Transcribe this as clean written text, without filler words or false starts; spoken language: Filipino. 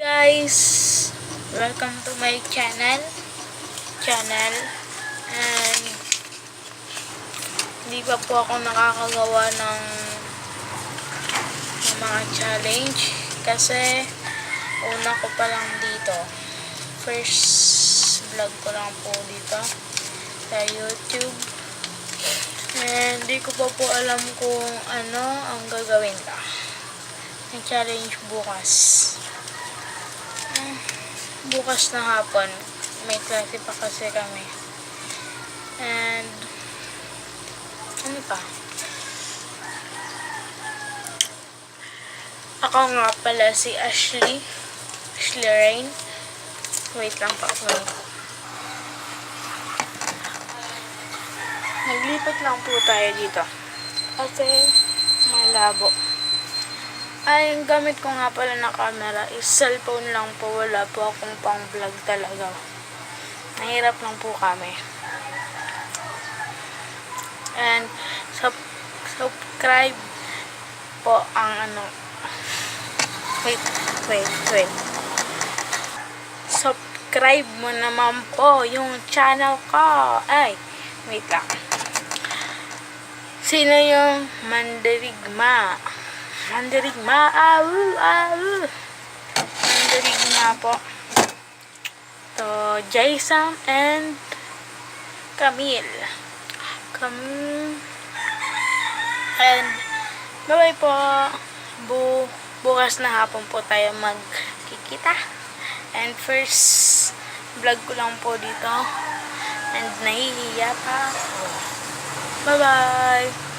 Guys, welcome to my channel and hindi pa po ako nakakagawa ng mga challenge kasi una ko pa lang dito, first vlog ko lang po dito sa YouTube and hindi ko pa po alam kung ano ang gagawin ko ng challenge bukas na hapon. May klase pa kasi kami. And ano pa? Ako nga pala si Ashley Rain. Wait lang pa. Naglipat lang po tayo dito kasi malabo. Ay, ang gamit ko nga pala na camera is cellphone lang po. Wala po akong pang vlog talaga. Nahirap lang po kami. And subscribe po ang wait. Subscribe mo naman po yung channel ko. Ay, wait lang. Sino yung mandirigma po. To Jason and Camille. And bye po. Bukas na hapon po tayo magkikita. And first vlog ko lang po dito. And nahihiya pa. Bye bye.